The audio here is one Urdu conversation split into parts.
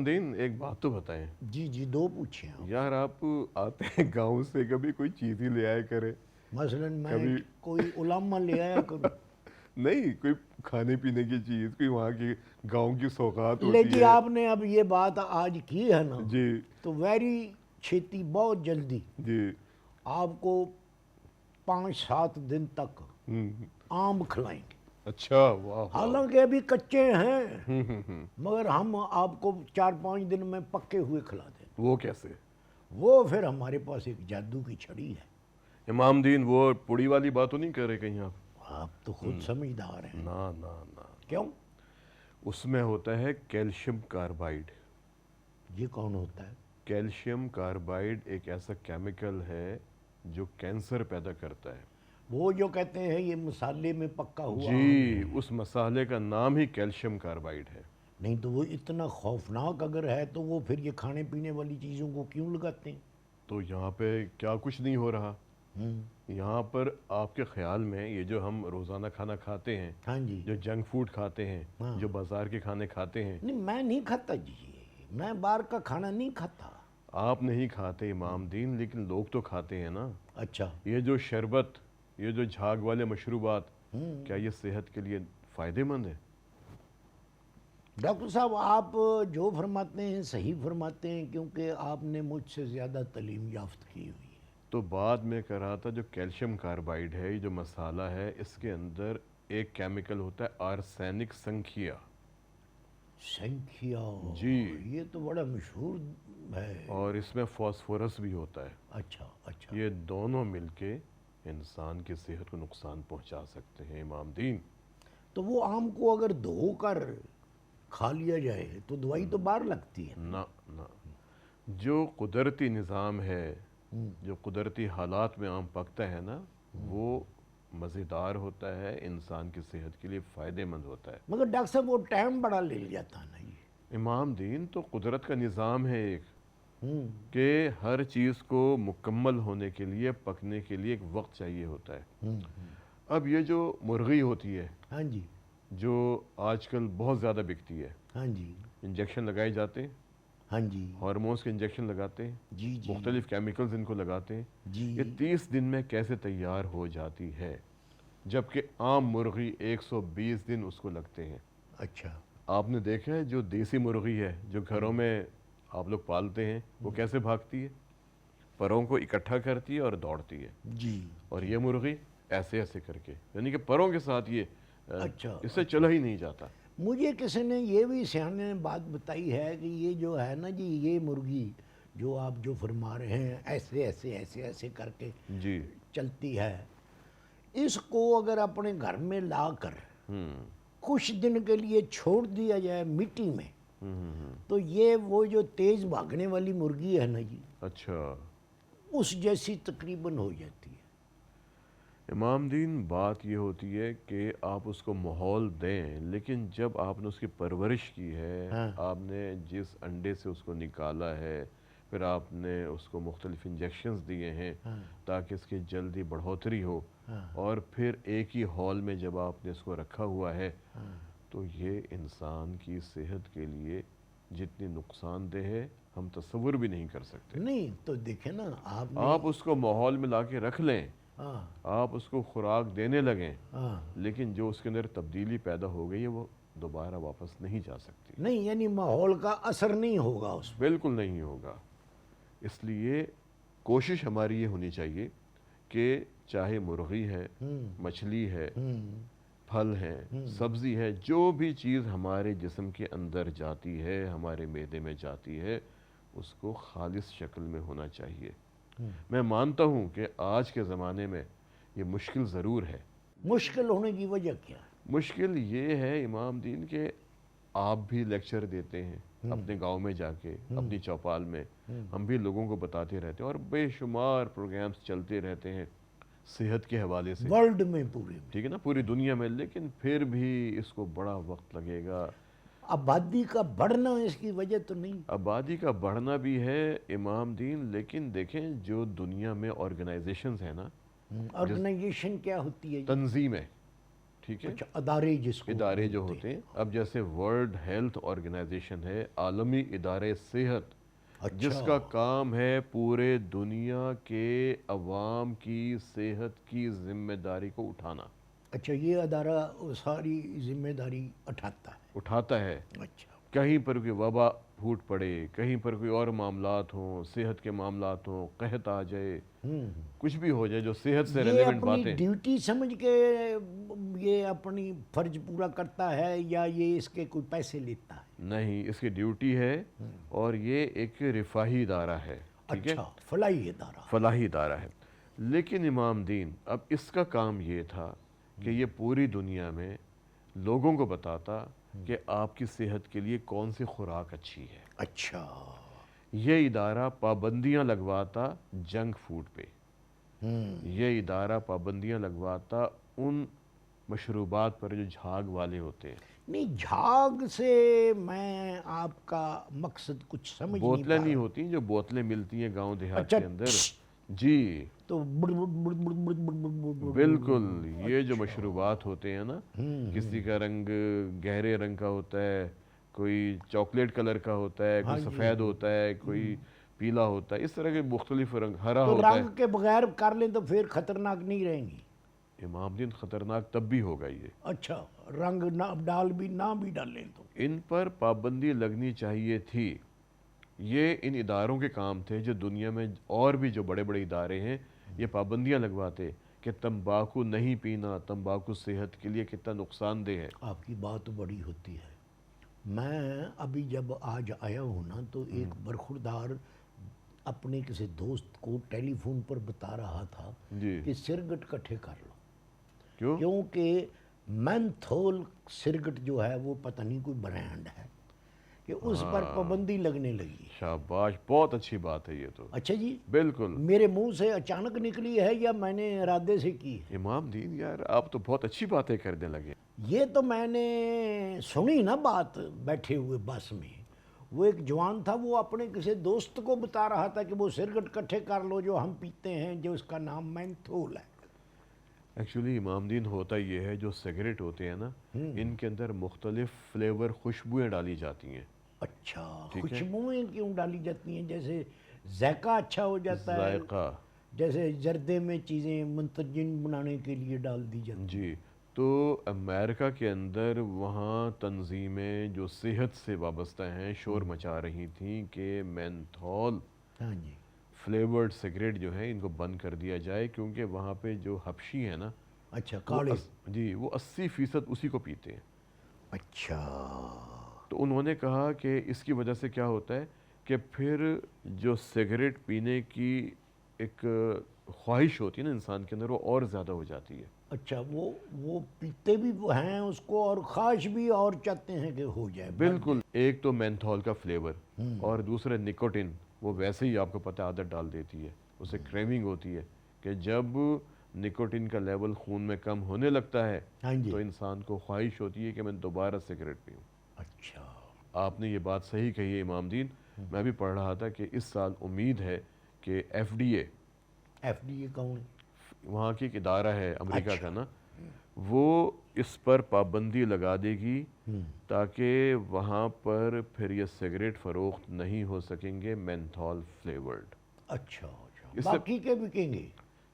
دین ایک بات تو بتائیں. جی جی دو پوچھیں آپ. یار آپ آتے ہیں گاؤں سے, کبھی کوئی چیز ہی لے آئے کرے. مثلا میں کبھی کوئی علامہ لے آیا کروں. نہیں, کوئی کھانے پینے کی چیز, کوئی وہاں کی گاؤں کی سوغات ہوتی لیکن ہے. آپ نے اب یہ بات آج کی ہے نا, جی تو ویری چھیتی, بہت جلدی جی. آپ کو 5-7 دن تک آم کھلائیں گے. اچھا, واہ واہ. حالانکہ ابھی کچے ہیں, ہوں. مگر ہم آپ کو 4-5 دن میں پکے ہوئے کھلا دیں. وہ کیسے؟ وہ پھر ہمارے پاس ایک جادو کی چھڑی ہے. امام دین وہ پوڑی والی بات تو نہیں کر رہے کہیں آپ؟ آپ تو خود سمجھدار ہیں. نہ نہ نہ, کیوں؟ اس میں ہوتا ہے کیلشیم کاربائڈ. یہ کون ہوتا ہے؟ کیلشیم کاربائڈ ایک ایسا کیمیکل ہے جو کینسر پیدا کرتا ہے. وہ جو کہتے ہیں یہ مسالے میں پکا ہوا آم جی, ہے. اس مسالے کا نام ہی کیلشیم کاربائڈ ہے. نہیں تو وہ اتنا خوفناک اگر ہے تو وہ پھر یہ کھانے پینے والی چیزوں کو کیوں لگاتے ہیں؟ تو یہاں پہ کیا کچھ نہیں ہو رہا. یہاں پر آپ کے خیال میں یہ جو ہم روزانہ کھانا کھاتے ہیں, ہاں جی. جو جنک فوڈ کھاتے ہیں, ہاں. جو بازار کے کھانے کھاتے ہیں, نہیں میں نہیں کھاتا جی, میں باہر کا کھانا نہیں کھاتا. آپ نہیں کھاتے امام دین, لیکن لوگ تو کھاتے ہیں نا. اچھا. یہ جو شربت, یہ جو جھاگ والے مشروبات, کیا یہ صحت کے لیے فائدے مند ہے؟ ڈاکٹر صاحب آپ جو فرماتے ہیں صحیح فرماتے ہیں, کیونکہ آپ نے مجھ سے زیادہ تعلیم یافت کی ہوئی ہے. تو بعد میں کہہ رہا تھا جو کیلشیم کاربائڈ ہے, یہ جو مسالہ ہے, اس کے اندر ایک کیمیکل ہوتا ہے آرسینک سنکھیا. سنکھیا؟ جی. یہ تو بڑا مشہور ہے. اور اس میں فاسفورس بھی ہوتا ہے. اچھا اچھا. یہ دونوں مل کے انسان کی صحت کو نقصان پہنچا سکتے ہیں امام دین. تو وہ آم کو اگر دھو کر کھا لیا جائے تو دوائی تو باہر لگتی ہے. نہ نہ, جو قدرتی نظام ہے, جو قدرتی حالات میں آم پکتا ہے نا, وہ مزیدار ہوتا ہے, انسان کی صحت کے لیے فائدے مند ہوتا ہے. مگر ڈاکٹر صاحب وہ ٹائم بڑا لے جاتا نا یہ. امام دین تو قدرت کا نظام ہے ایک, کہ ہر چیز کو مکمل ہونے کے لیے, پکنے کے لیے ایک وقت چاہیے ہوتا ہے. اب یہ جو مرغی ہوتی ہے, ہاں جی, جو آج کل بہت زیادہ بکتی ہے, ہاں جی, انجیکشن لگائے جاتے ہیں, ہاں جی, ہارمونز کے انجیکشن لگاتے ہیں, جی جی, مختلف کیمیکلز ان کو لگاتے ہیں. جی. یہ 30 دن میں کیسے تیار ہو جاتی ہے, جبکہ عام مرغی 120 دن اس کو لگتے ہیں. اچھا. آپ نے دیکھا ہے جو دیسی مرغی ہے, جو گھروں میں آپ لوگ پالتے ہیں, وہ کیسے بھاگتی ہے؟ پروں کو اکٹھا کرتی ہے اور دوڑتی ہے. جی. اور یہ مرغی ایسے ایسے کر کے, یعنی کہ پروں کے ساتھ یہ اچھا, اس سے چلا ہی نہیں جاتا. مجھے کسی نے یہ بھی سیانے نے بات بتائی ہے کہ یہ جو ہے نا جی, یہ مرغی جو آپ جو فرما رہے ہیں ایسے ایسے ایسے ایسے کر کے جی. چلتی ہے, اس کو اگر اپنے گھر میں لا کر کچھ دن کے لیے چھوڑ دیا جائے مٹی میں, تو یہ وہ جو تیز بھاگنے والی مرغی ہے نا جی, اچھا. اس جیسی تقریباً ہو جاتی ہے. امام دین بات یہ ہوتی ہے کہ آپ اس کو ماحول دیں, لیکن جب آپ نے اس کی پرورش کی ہے, آپ نے جس انڈے سے اس کو نکالا ہے, پھر آپ نے اس کو مختلف انجیکشنز دیے ہیں تاکہ اس کی جلدی بڑھوتری ہو, اور پھر ایک ہی ہال میں جب آپ نے اس کو رکھا ہوا ہے, تو یہ انسان کی صحت کے لیے جتنی نقصان دہ ہے ہم تصور بھی نہیں کر سکتے. نہیں تو دیکھیں نا آپ اس کو ماحول میں لا کے رکھ لیں, آپ اس کو خوراک دینے لگیں, لیکن جو اس کے اندر تبدیلی پیدا ہو گئی ہے وہ دوبارہ واپس نہیں جا سکتی. نہیں, یعنی ماحول کا اثر نہیں ہوگا اس پر. بالکل نہیں ہوگا. اس لیے کوشش ہماری یہ ہونی چاہیے کہ چاہے مرغی ہے, مچھلی ہے, پھل ہیں, سبزی ہے, جو بھی چیز ہمارے جسم کے اندر جاتی ہے, ہمارے معدے میں جاتی ہے, اس کو خالص شکل میں ہونا چاہیے. میں مانتا ہوں کہ آج کے زمانے میں یہ مشکل ضرور ہے. مشکل ہونے کی وجہ کیا ہے؟ مشکل یہ ہے امام دین کہ آپ بھی لیکچر دیتے ہیں اپنے گاؤں میں جا کے, اپنی چوپال میں, ہم بھی لوگوں کو بتاتے رہتے ہیں, اور بے شمار پروگرامز چلتے رہتے ہیں صحت کے حوالے سے ورلڈ میں پورے میں, ٹھیک ہے نا, پوری دنیا میں, لیکن پھر بھی اس کو بڑا وقت لگے گا. آبادی کا بڑھنا اس کی وجہ تو نہیں؟ آبادی کا بڑھنا بھی ہے امام دین, لیکن دیکھیں جو دنیا میں آرگنائزیشنز ہیں نا, آرگنائزیشن کیا ہوتی ہے؟ تنظیمیں, ٹھیک ہے، اچھا ادارے جس کو ادارے جو ہوتے ہیں، اب جیسے ورلڈ ہیلتھ آرگنائزیشن ہے، عالمی ادارے صحت، جس کا اچھا کام ہے پورے دنیا کے عوام کی صحت کی ذمہ داری کو اٹھانا، اچھا یہ ادارہ ساری ذمہ داری اٹھاتا اٹھاتا ہے۔ ہے اچھا کہیں پر کوئی وبا پھوٹ پڑے، کہیں پر کوئی اور معاملات ہوں، صحت کے معاملات ہوں، قحط آ جائے، کچھ بھی ہو جائے جو صحت سے یہ ریلیونٹ اپنی باتیں، ڈیوٹی سمجھ کے یہ اپنی فرض پورا کرتا ہے یا یہ اس کے کوئی پیسے لیتا ہے؟ نہیں، اس کی ڈیوٹی ہے، اور یہ ایک رفاہی ادارہ ہے، ٹھیک ہے، اچھا فلاحی ادارہ فلاحی ادارہ ہے۔ لیکن امام دین اب اس کا کام یہ تھا کہ یہ پوری دنیا میں لوگوں کو بتاتا کہ آپ کی صحت کے لیے کون سی خوراک اچھی ہے۔ اچھا یہ ادارہ پابندیاں لگواتا جنک فوڈ پہ، یہ ادارہ پابندیاں لگواتا ان مشروبات پر جو جھاگ والے ہوتے ہیں۔ نہیں جھاگ سے میں آپ کا مقصد کچھ سمجھ نہیں بوتلیں پا نہیں رہا ہوتی جو بوتلیں ملتی ہیں گاؤں دیہات اچھا کے اندر، جی تو بڑ بڑ بڑ بڑ بڑ بڑ بڑ بڑ بڑ بالکل، یہ جو مشروبات ہوتے ہیں نا، کسی کا رنگ گہرے رنگ کا ہوتا ہے، کوئی چاکلیٹ کلر کا ہوتا ہے، کوئی سفید ہوتا ہے، کوئی پیلا ہوتا ہے، اس طرح کے مختلف رنگ، ہرا تو ہوتا ہے۔ رنگ کے بغیر کر لیں تو پھر خطرناک نہیں رہیں گی؟ امام دین خطرناک تب بھی ہوگا یہ، اچھا رنگ نہ ڈال بھی نہ بھی ڈالیں تو ان پر پابندی لگنی چاہیے تھی۔ یہ ان اداروں کے کام تھے جو دنیا میں اور بھی جو بڑے بڑے ادارے ہیں یہ پابندیاں لگواتے کہ تمباکو نہیں پینا، تمباکو صحت کے لیے کتنا نقصان دہ ہے۔ آپ کی بات بڑی ہوتی ہے۔ میں ابھی جب آج آیا ہوں نا تو ایک برخوردار اپنے کسی دوست کو ٹیلی فون پر بتا رہا تھا جی، کہ سرگٹ کٹھے کر لو، کیوں؟ کیونکہ مینتھول سرگٹ جو ہے وہ پتہ نہیں کوئی برانڈ ہے کہ اس پر پابندی لگنے لگی۔ شاباش، بہت اچھی بات ہے یہ تو، اچھا جی، بالکل۔ میرے منہ سے اچانک نکلی ہے یا میں نے ارادے سے کی ہے؟ امام دین یار آپ تو بہت اچھی باتیں کرنے لگے۔ یہ تو میں نے سنی نا بات بیٹھے ہوئے بس میں، وہ ایک جوان تھا وہ اپنے کسی دوست کو بتا رہا تھا کہ وہ سرگٹ کٹھے کر لو جو ہم پیتے ہیں جو اس کا نام مینتھول ہے۔ ایکچولی امام دین ہوتا یہ ہے جو سگریٹ ہوتے ہیں نا، ان کے اندر مختلف فلیور خوشبوئیں ڈالی جاتی ہیں۔ اچھا خوشبوئیں کیوں ڈالی جاتی ہیں؟ جیسے ذائقہ اچھا ہو جاتا ہے، ذائقہ، جیسے زردے میں چیزیں منتجن بنانے کے لیے ڈال دی جاتی ہیں۔ جی، تو امریکہ کے اندر وہاں تنظیمیں جو صحت سے وابستہ ہیں شور مچا رہی تھیں کہ مینتھول ہاں جی فلیورڈ سگریٹ جو ہے ان کو بند کر دیا جائے، کیونکہ وہاں پہ جو حبشی ہیں نا، اچھا کاڑے، جی وہ 80% اسی کو پیتے ہیں۔ اچھا تو انہوں نے کہا کہ اس کی وجہ سے کیا ہوتا ہے کہ پھر جو سگریٹ پینے کی ایک خواہش ہوتی ہے نا انسان کے اندر، وہ اور زیادہ ہو جاتی ہے۔ اچھا وہ پیتے بھی ہیں اس کو اور خواہش بھی اور چاہتے ہیں کہ ہو جائے۔ بالکل، ایک تو مینتھول کا فلیور اور دوسرے نکوٹن، وہ ویسے ہی آپ کو پتہ عادت ڈال دیتی ہے، اسے کریونگ ہوتی ہے کہ جب نکوٹن کا لیول خون میں کم ہونے لگتا ہے ہاں جی تو انسان کو خواہش ہوتی ہے کہ میں دوبارہ سگریٹ پیوں۔ اچھا آپ نے یہ بات صحیح کہی ہے امام دین، میں بھی پڑھ رہا تھا کہ اس سال امید ہے کہ ایف ڈی اے کون؟ وہاں کی ایک ادارہ ہے امریکہ کا نا، وہ اس پر پابندی لگا دے گی تاکہ وہاں پر پھر یہ سگریٹ فروخت نہیں ہو سکیں گے مینتھول فلیورڈ۔ اچھا باقی کے بکیں گے؟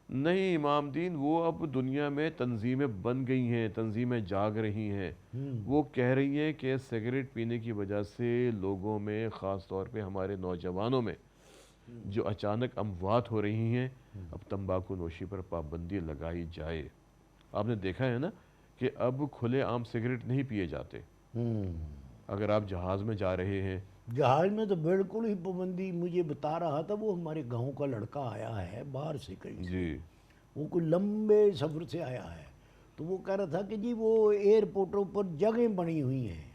نہیں امام دین، وہ اب دنیا میں تنظیمیں بن گئی ہیں، تنظیمیں جاگ رہی ہیں، وہ کہہ رہی ہیں کہ سگریٹ پینے کی وجہ سے لوگوں میں، خاص طور پہ ہمارے نوجوانوں میں جو اچانک اموات ہو رہی ہیں، اب تمباکو نوشی پر پابندی لگائی جائے۔ آپ نے دیکھا ہے نا کہ اب کھلے عام سگریٹ نہیں پیے جاتے۔ اگر آپ جہاز میں جا رہے ہیں، جہاز میں تو بالکل ہی پابندی، مجھے بتا رہا تھا وہ ہمارے گاؤں کا لڑکا آیا ہے باہر سے کہیں سے، جی وہ کوئی لمبے سفر سے آیا ہے، تو وہ کہہ رہا تھا کہ جی وہ ایئرپورٹوں پر جگہیں بنی ہوئی ہیں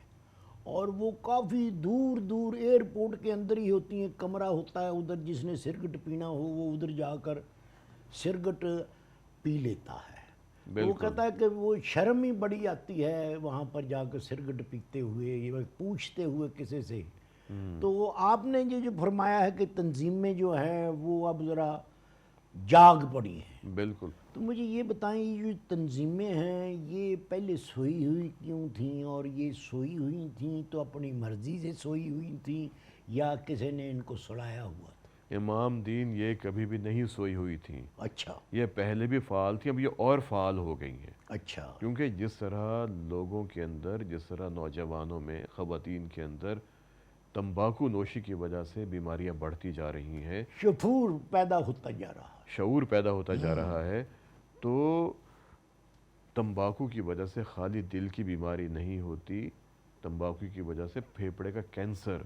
اور وہ کافی دور دور ایئرپورٹ کے اندر ہی ہوتی ہیں، کمرہ ہوتا ہے ادھر، جس نے سرگٹ پینا ہو وہ ادھر جا کر سرگٹ پی لیتا ہے۔ وہ کہتا ہے کہ وہ شرم ہی بڑی آتی ہے وہاں پر جا کر سرگٹ پیتے ہوئے، یہ پوچھتے ہوئے کسی سے۔ تو آپ نے یہ جو فرمایا ہے کہ تنظیمیں جو ہیں وہ اب ذرا جاگ پڑی ہیں، بالکل، تو تو مجھے یہ بتائیں یہ جو تنظیمیں ہیں یہ پہلے سوئی ہوئی کیوں تھیں، اور یہ سوئی ہوئی تھیں تو اپنی مرضی سے سوئی ہوئی تھیں یا کسی نے ان کو سڑایا ہوا تھا؟ امام دین یہ کبھی بھی نہیں سوئی ہوئی تھیں، اچھا یہ پہلے بھی فعال تھیں، اب یہ اور فعال ہو گئی ہیں۔ اچھا کیونکہ جس طرح لوگوں کے اندر، جس طرح نوجوانوں میں، خواتین کے اندر تمباکو نوشی کی وجہ سے بیماریاں بڑھتی جا رہی ہیں، شفور پیدا ہوتا جا رہا ہے۔ شعور پیدا ہوتا جا رہا ہے، تو تمباکو کی وجہ سے خالی دل کی بیماری نہیں ہوتی، تمباکو کی وجہ سے پھیپھڑے کا کینسر۔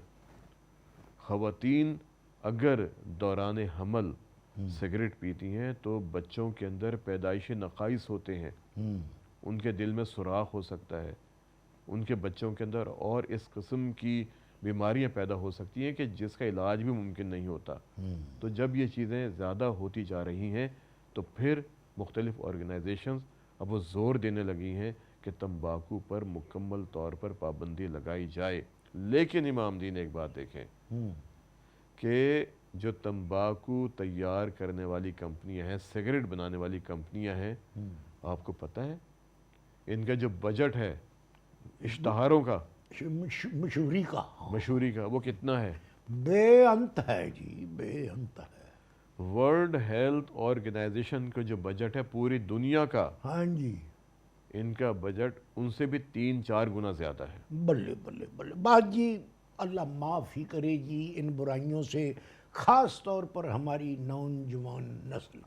خواتین اگر دوران حمل سگریٹ پیتی ہیں تو بچوں کے اندر پیدائشی نقائص ہوتے ہیں، ان کے دل میں سوراخ ہو سکتا ہے، ان کے بچوں کے اندر اور اس قسم کی بیماریاں پیدا ہو سکتی ہیں کہ جس کا علاج بھی ممکن نہیں ہوتا۔ تو جب یہ چیزیں زیادہ ہوتی جا رہی ہیں تو پھر مختلف آرگنائزیشنز اب وہ زور دینے لگی ہیں کہ تمباکو پر مکمل طور پر پابندی لگائی جائے۔ لیکن امام دین ایک بات دیکھیں کہ جو تمباکو تیار کرنے والی کمپنیاں ہیں، سگریٹ بنانے والی کمپنیاں ہیں، آپ کو پتہ ہے ان کا جو بجٹ ہے اشتہاروں کا، مشہوری کا، وہ کتنا ہے؟ بے انت ہے جی، بے انت ہے۔ ورلڈ ہیلتھ آرگنائزیشن کا جو بجٹ ہے پوری دنیا کا، ہاں جی، ان کا بجٹ ان سے بھی 3-4 گنا زیادہ ہے۔ بلے بلے بلے، بات جی اللہ معاف ہی کرے جی ان برائیوں سے، خاص طور پر ہماری نوجوان نسل